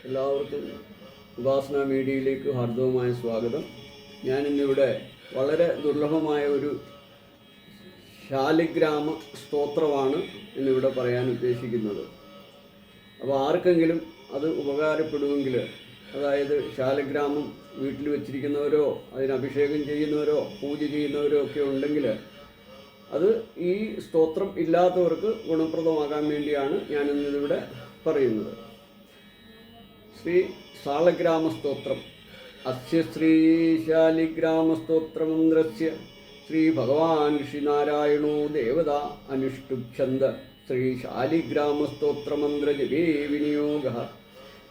എല്ലാവർക്കും ഉപാസന മീഡിയയിലേക്ക് ഹാർദവമായ സ്വാഗതം. ഞാനിന്നിവിടെ വളരെ ദുർലഭമായ ഒരു ശാലിഗ്രാമ സ്തോത്രമാണ് ഇന്നിവിടെ പറയാൻ ഉദ്ദേശിക്കുന്നത്. അപ്പോൾ ആർക്കെങ്കിലും അത് ഉപകാരപ്പെടുമെങ്കിൽ, അതായത് ശാലിഗ്രാമം വീട്ടിൽ വെച്ചിരിക്കുന്നവരോ അതിന് അഭിഷേകം ചെയ്യുന്നവരോ പൂജ ചെയ്യുന്നവരോ ഒക്കെ ഉണ്ടെങ്കിൽ അത് ഈ സ്തോത്രം ഇല്ലാത്തവർക്ക് ഗുണപ്രദമാകാൻ വേണ്ടിയാണ് ഞാനിന്നിവിടെ പറയുന്നത്. ശ്രീ സാളഗ്രാമസ്തോത്രം. അസ്യ ശ്രീ ശാലിഗ്രാമസ്തോത്രമന്ത്രസ്യ ശ്രീ ഭഗവാൻ ശ്രീനാരായണോ ദേവത അനുഷ്ടുച്ഛന്ദ ശ്രീ ശാലിഗ്രാമസ്തോത്രമന്ത്രജപേ വിനിയോഗഃ.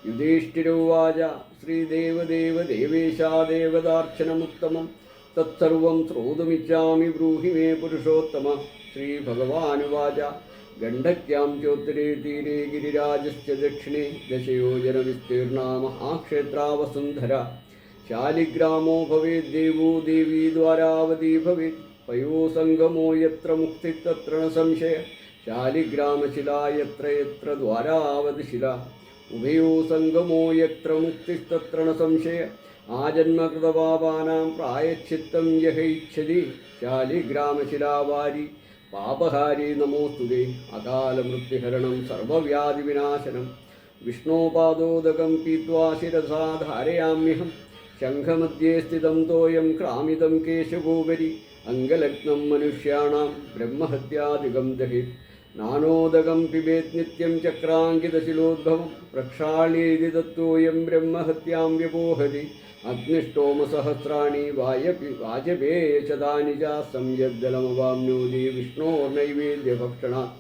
യുധിഷ്ഠിരോവാച ശ്രീദേവദേവ ദേവേശാ ദേവതാർച്ചനമുത്തമം തത്സർവം ശ്രോതുമിച്ഛാമി ബ്രൂഹി മേ പുരുഷോത്തമ. ശ്രീഭഗവാനുവാച ഗണ്ഡക്യാം ചോത്തരേ തീരെ ഗിരിരാജസ്യ ദക്ഷിണേ ദശയോജനവിസ്തീർണാ മഹാക്ഷേത്രാ വസുന്ധര. ശാലിഗ്രാമോ ഭവേത് ദേവോ ദേവീ ദ്വാരാവതീ ഭവേത്. പയോ സംഗമോ യത്ര മുക്തി തത്ര ന സംശയ. ശാലിഗ്രാമശിലാ യത്ര യത്ര ദ്വാരാവതി ശില. ഉഭയോ സംഗമോ യത്ര മുക്തി തത്ര ന സംശയ. ആജന്മകൃതപാപാനാം പ്രായശ്ചിത്തം യഹൈച്ഛതി. ശാലിഗ്രാമശിലാവാരി പാപഹാരി നമോസ്തുതേ. അകാലമൃത്യുഹരണം സർവവ്യാധിവിനാശനം. വിഷ്ണോപാദോദകം പീത്വാ ശിരസാ ധാരയാമ്യഹം. ശംഖമധ്യേ സ്ഥിതം തോയം ക്രാമിതം കേശവോപരി. അംഗലഗ്നം മനുഷ്യാണാം ബ്രഹ്മഹത്യാധികം ദഹിത്. നാനോദകം പിബേത് നിത്യം ചക്രാങ്കിതശിലോദ്ഭവം. പ്രക്ഷാളീതി തത്തോയം ബ്രഹ്മഹത്യാം വ്യപോഹതി. അഗ്നിഷ്ടോമസഹസ്രാണി വാജപേയശതാനി ച. സംയദ്ദലമവാപ്നോതി വിഷ്ണോർനൈവേദ്യഭക്ഷണാത്.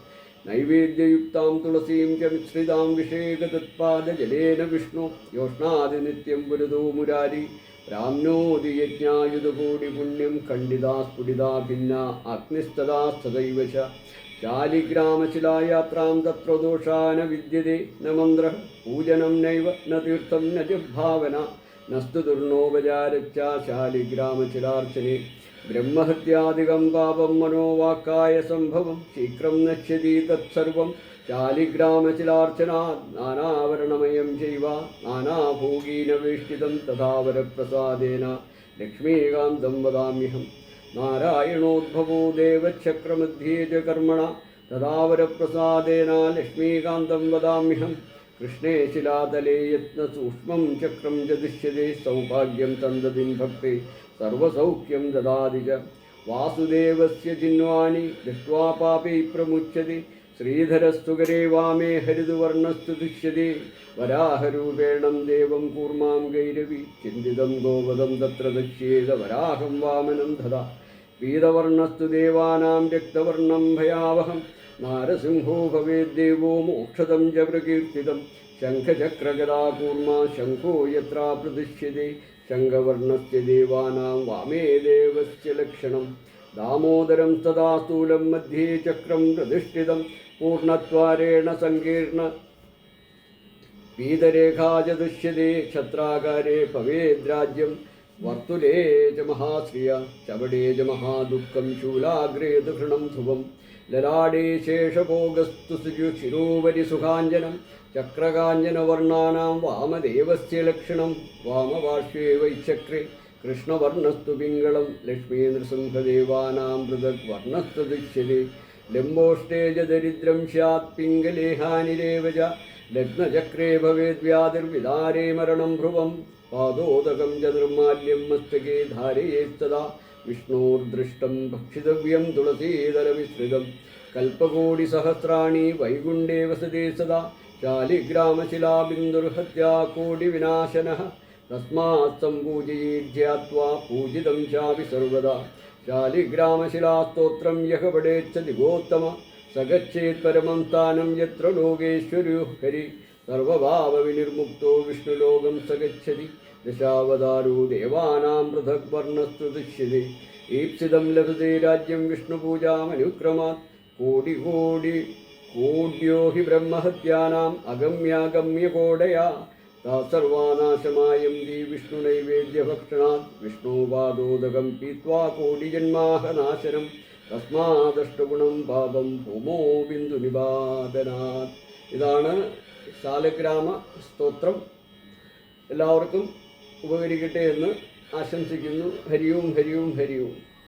നൈവേദ്യയുക്താം തുളസീം ച മിശ്രിതാം വിഷേകതത്പാദജലേന വിഷ്ണു. യോഷ്ണാതി നിത്യം പുരതോ മുരാരി. പ്രാപ്നോതി യജ്ഞായുധകോടി പുണ്യം. ഖണ്ഡിതാ സ്ഫുടിതാ ഭിന്ന അഗ്നിസ്തദാ സദൈവ ച. ശാലിഗ്രാമശിലായാത്രാം തത്ര ദോഷാന വിദ്യതേ. ന മന്ത്രഃ പൂജനം നൈവ ന തീർത്ഥം ന ച ഭാവന. നസ്തു ദുർണോപചാരച്ച ശാലിഗ്രാമശിലാർച്ചനെ. ബ്രഹ്മഹത്യാധികം പാപം മനോവാക്കായ സംഭവം. ശീഘ്രം നശ്യതി തത്സർവം ശാലിഗ്രാമശിലാർച്ചനാത്. നാനാവരണമയം ചൈവ നാനാഭോഗീന വേഷ്ടിതം. തഥാവരപ്രസാദേന ലക്ഷ്മീകാന്തം വദാമ്യഹം. നാരായണോദ്ഭവോ ദേവചക്രമധ്യേ ച കർമ്മണ. തഥാവരപ്രസാദേന ലക്ഷ്മീകാന്തം വദാമ്യഹം. കൃഷ്ണേ ശിലാതലേ യത്നസൂക്ഷ്മം ചക്രം ച ദൃശ്യതേ. സൗഭാഗ്യം തന്തതിം ഭക്തേ സർവസൗഖ്യം ദദാതി ച. വാസുദേവസ്യ ചിന്വാനി ദൃഷ്ട്വാ പാപൈ പ്രമുച്യത്തെ. ശ്രീധരസ്തു കരേ വാമേ ഹരിതുവർണ്ണസ്തു ദൃശ്യതേ. വരാഹരൂപേണം ദേവം കൂർമാം ഗൈരവി. ചിന്തിതം ഗോപദം തത്ര ദൃശ്യേത. വരാഹം വാമനം ദദാ. പീതവർണ്ണസ്തു ദേവാനാം രക്തവർണം ഭയാവഹം. നാരസിംഹോ ഭവേദ്ദേവോ മോക്ഷദം ച പ്രകീർത്തിതം. ശംഖചക്രഗദാകൂർമാ ശംഖോ യത്ര പ്രതിഷ്ഠ്യത്തെ. ശംഖവർണ്ണസ്യ ദേവാനാം വാമേ ദേവസ്യ ലക്ഷണം. ദാമോദരം തഥാ സ്ഥൂലം മധ്യേ ചക്രം പ്രതിഷ്ഠിതം. പൂർണ്ണദ്വാരേണ സങ്കീർണ പീതരേഖാ ച ദൃശ്യത്തെ. ഛത്രാകാരേ ഭവേദ്രാജ്യം വർത്തുലേ ച മഹാശ്രിയ. ചവടേ ച മഹാദുഃഖം ശൂലാഗ്രേ ദൃഢം ധ്രുവം. ലലാടേ ശേഷഭോഗസ്തു ശിരോവരി സുഖാഞ്ജനം. ചക്രകാഞ്ജനവർണ്ണാനാം വാമദേവസ്യ ലക്ഷണം. വാമപാർശ്വേ വൈചക്രേ കൃഷ്ണവർണ്ണസ്തു പിംഗളം. ലക്ഷ്മീനൃസിംഹദേവാനാം പൃഥഗ്വർണ്ണസ്തു ദൃശ്യത്തെ. ലംബോഷ്ടേ ച ദരിദ്രം സ്യാത് പിംഗലേ ഹാനിരേവ ച. ലഗ്നചക്രേ ഭവേദ്വ്യാധിർവിദാരേ മരണം ഭ്രുവം. പാദോദകം ച നിർമാല്യം മസ്തകേ ധാരയേത്തദാ. വിഷ്ണോർദൃഷ്ടം ഭക്ഷിതവ്യം തുളസീദലമിശ്രിതം. കൽപ്പകോടിസഹസ്രാണി വൈകുണ്ഠേ വസതേ സദാ. ശാലിഗ്രാമശിലാബിന്ദുർഹത്യാ കോടിവിനാശനഃ. തസ്മാത് സംപൂജയേധ്യാത്വാ പൂജിതം ചാപി സർവദാ. ശാലിഗ്രാമശിലാസ്തോത്രം യഃ പഠേച്ഛ ദിവോത്തമ. സഗച്ഛേത് പരമം സ്ഥാനം യത്ര ലോകേശ്വരോ ഹരി. സർവഭാവവിനിർമുക്തോ വിഷ്ണുലോകം സഗച്ഛതി. ദശാവതാരോ ദേവാനാം പൃഥഗ്വർണ്ണസ്തു ദൃശ്യത്തെ. ഈപ്സിതം ലഭത്തെ രാജ്യം വിഷ്ണുപൂജാമനുക്രമാത്. കോട്യോ ഹി ബ്രഹ്മഹത്യാനാം അഗമ്യാഗമ്യകോടയാ. സർവാനാശമായം ദീ വിഷ്ണുനൈവേദ്യഭക്ഷണാത്. വിഷ്ണുപാദോദകം പീത്വാ കോടിജന്മാഹ നാശനം. തസ്മാദഷ്ടഗുണം പാപം ഭൂമോ ബിന്ദു നിപാതനാത്. ഇതാണ് ശാലിഗ്രാമ സ്തോത്രം. എല്ലാവർക്കും ഉപകരിക്കട്ടെ എന്ന് ആശംസിക്കുന്നു. ഹരിയും ഹരിയും ഹരിയും.